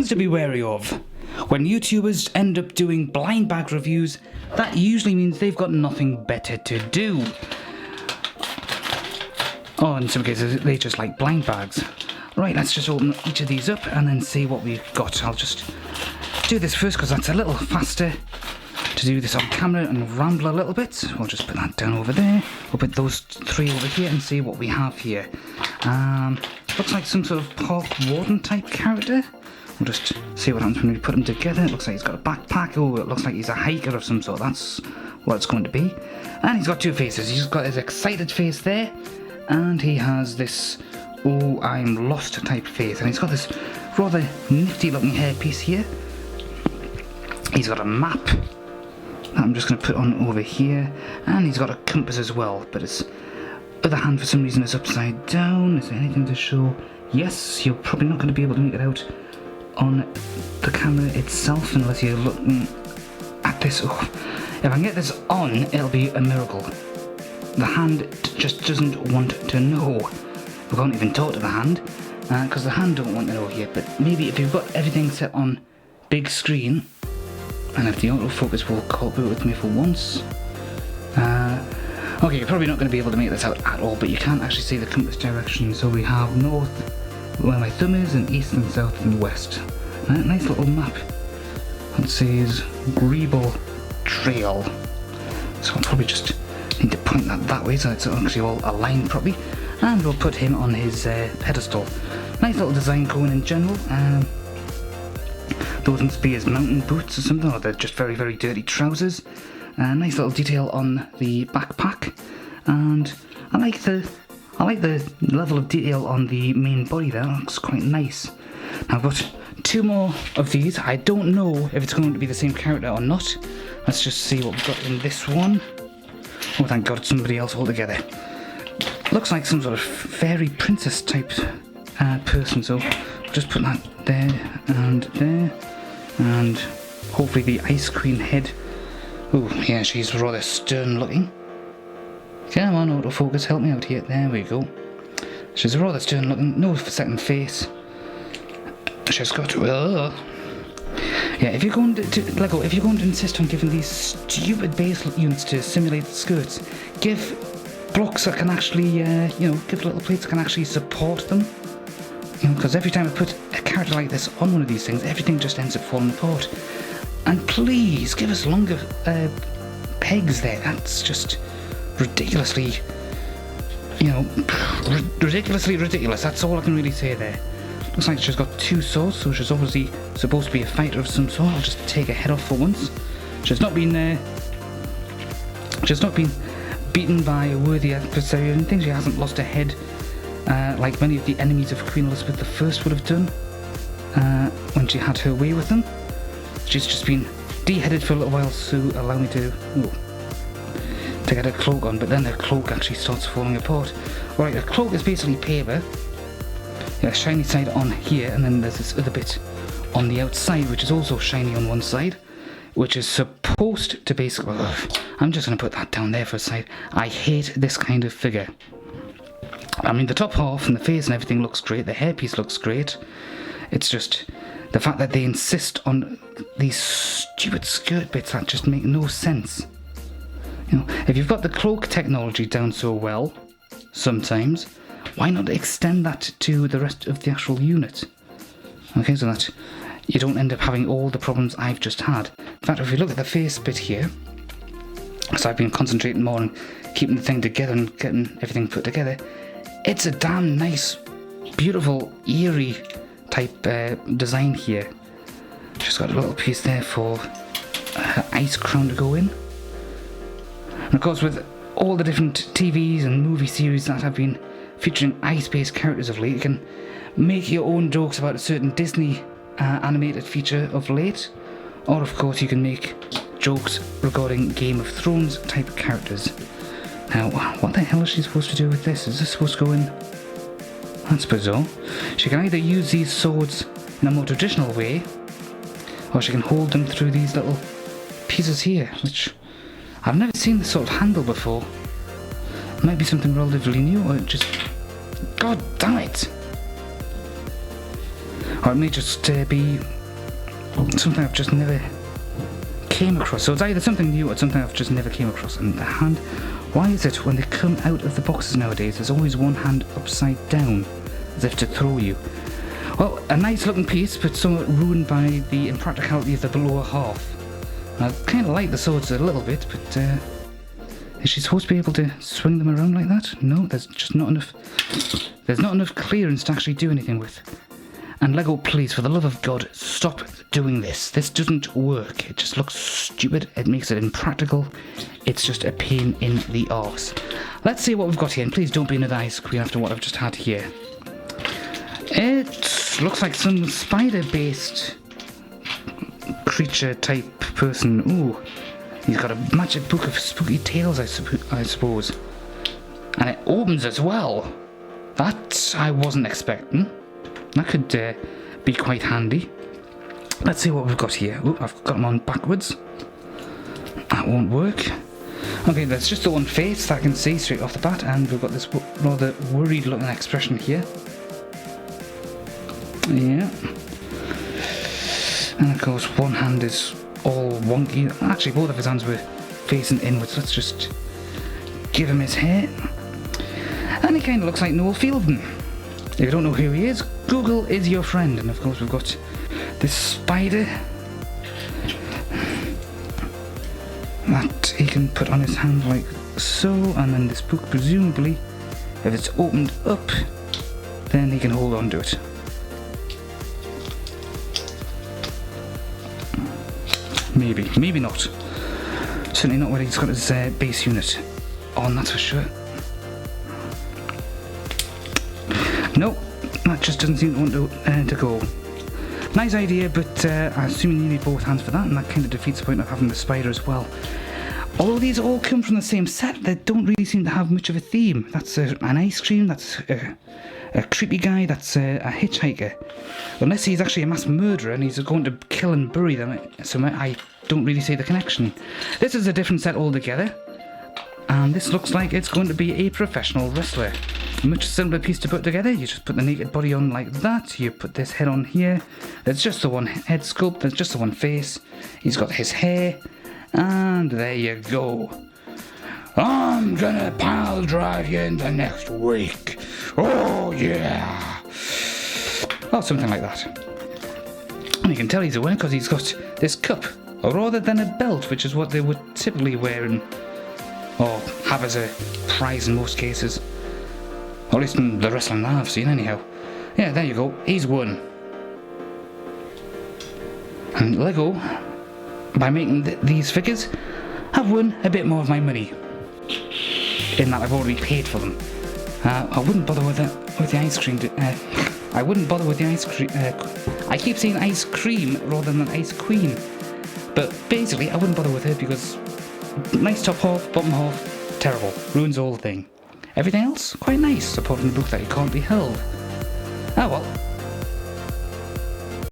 things to be wary of. When YouTubers end up doing blind bag reviews, that usually means they've got nothing better to do. Or in some cases, they just like blind bags. Right, let's just open each of these up and then see what we've got. I'll just do this first because that's a little faster to do this on camera and ramble a little bit. We'll just put that down over there. We'll put those three over here and see what we have here. Looks like some sort of park warden type character. We'll just see what happens when we put them together. It looks like he's got a backpack. Oh, it looks like he's a hiker of some sort. That's what it's going to be. And he's got two faces. He's got his excited face there, and he has this, oh, I'm lost type face. And he's got this rather nifty looking hairpiece here. He's got a map that I'm just going to put on over here. And he's got a compass as well, but his other hand for some reason is upside down. Is there anything to show? Yes, you're probably not going to be able to make it out on the camera itself unless you're looking at this. Oh, if I can get this on, it'll be a miracle. The hand just doesn't want to know. We can't even talk to the hand because the hand don't want to know here. But maybe if you've got everything set on big screen, and if the autofocus will cooperate with me for once. Okay, you're probably not going to be able to make this out at all, but you can actually see the compass direction. So we have north, where my thumb is, and east and south and west. Nice little map. That says Greeble Trail. So I'll probably just need to point that way so it's actually all aligned properly. And we'll put him on his pedestal. Nice little design going in general. Those must be his mountain boots or something, or they're just very, very dirty trousers. Nice little detail on the backpack. And I like the level of detail on the main body there. That looks quite nice. Now I've got two more of these. I don't know if it's going to be the same character or not. Let's just see what we've got in this one. Oh, thank God, it's somebody else altogether. Looks like some sort of fairy princess type person, so we'll just put that there, and hopefully the ice queen head. Oh, yeah, she's rather stern looking. Come on, autofocus, help me out here. There we go. She's rather stern looking, no second face. She's got yeah, if you're going to Lego, if you're going to insist on giving these stupid base units to simulate the skirts, give blocks that can actually, give little plates that can actually support them. You know, because every time I put a character like this on one of these things, everything just ends up falling apart. And please give us longer pegs there. That's just ridiculously, ridiculously ridiculous. That's all I can really say there. Looks like she's got two swords, so she's obviously supposed to be a fighter of some sort. I'll just take her head off for once. She's not been beaten by a worthy adversary or anything. She hasn't lost her head like many of the enemies of Queen Elizabeth I would have done when she had her way with them. She's just been deheaded for a little while to allow me to get her cloak on, but then her cloak actually starts falling apart. Alright, her cloak is basically paper. Yeah, shiny side on here, and then there's this other bit on the outside which is also shiny on one side, which is supposed to basically... I'm just going to put that down there for a side. I hate this kind of figure. I mean, the top half and the face and everything looks great, the hairpiece looks great. It's just the fact that they insist on these stupid skirt bits that just make no sense. You know, if you've got the cloak technology down so well, sometimes, why not extend that to the rest of the actual unit? Okay, so that you don't end up having all the problems I've just had. In fact, if you look at the face bit here, so I've been concentrating more on keeping the thing together and getting everything put together, it's a damn nice, beautiful, eerie type design here. Just got a little piece there for her ice crown to go in. And of course, with all the different TVs and movie series that have been featuring ice-based characters of late, you can make your own jokes about a certain Disney animated feature of late, or of course you can make jokes regarding Game of Thrones type characters. Now, what the hell is she supposed to do with this? Is this supposed to go in? That's bizarre. She can either use these swords in a more traditional way, or she can hold them through these little pieces here, which I've never seen this sort of handle before. It might be something relatively new, or just... God damn it! Or it may just be something I've just never came across. So it's either something new or something I've just never came across. And the hand, why is it when they come out of the boxes nowadays, there's always one hand upside down, as if to throw you? Well, a nice looking piece, but somewhat ruined by the impracticality of the lower half. I kind of like the swords a little bit, but is she supposed to be able to swing them around like that? No, there's just not enough. There's not enough clearance to actually do anything with. And Lego, please, for the love of God, stop doing this. This doesn't work. It just looks stupid. It makes it impractical. It's just a pain in the arse. Let's see what we've got here, and please don't be another Ice Queen after what I've just had here. It looks like some spider-based creature type person. Ooh, he's got a magic book of spooky tales, I suppose. And it opens as well. That I wasn't expecting. That could be quite handy. Let's see what we've got here. Ooh, I've got them on backwards. That won't work. Okay, that's just the one face that I can see straight off the bat, and we've got this rather worried looking expression here. Yeah. And of course one hand is all wonky. Actually both of his hands were facing inwards. Let's just give him his hair. And he kind of looks like Noel Fielding. If you don't know who he is, Google is your friend. And of course we've got this spider that he can put on his hand like so, and then this book, presumably if it's opened up, then he can hold on to it. Maybe not. Certainly not when he's got his base unit on, that's for sure. Nope, that just doesn't seem to want to go. Nice idea, but I assume you need both hands for that, and that kind of defeats the point of having the spider as well. Although these all come from the same set, they don't really seem to have much of a theme. That's an ice cream, that's a creepy guy, that's a hitchhiker. Unless he's actually a mass murderer and he's going to kill and bury them somewhere, I don't really see the connection. This is a different set altogether, and this looks like it's going to be a professional wrestler. A much simpler piece to put together. You just put the naked body on like that, you put this head on here, there's just the one head sculpt, there's just the one face, he's got his hair, and there you go. I'm gonna pile drive you into next week. Oh yeah. Or something like that. And you can tell he's a winner because he's got this cup, rather than a belt, which is what they would typically wear or have as a prize in most cases. Or at least in the wrestling that I've seen anyhow. Yeah, there you go, he's won. And Lego, by making these figures, have won a bit more of my money. In that I've already paid for them. I wouldn't bother with the ice cream. I wouldn't bother with the ice cream. I keep saying ice cream rather than ice queen. But basically, I wouldn't bother with her because nice top half, bottom half, terrible. Ruins the whole thing. Everything else, quite nice, apart from the book that you can't be held. Ah well.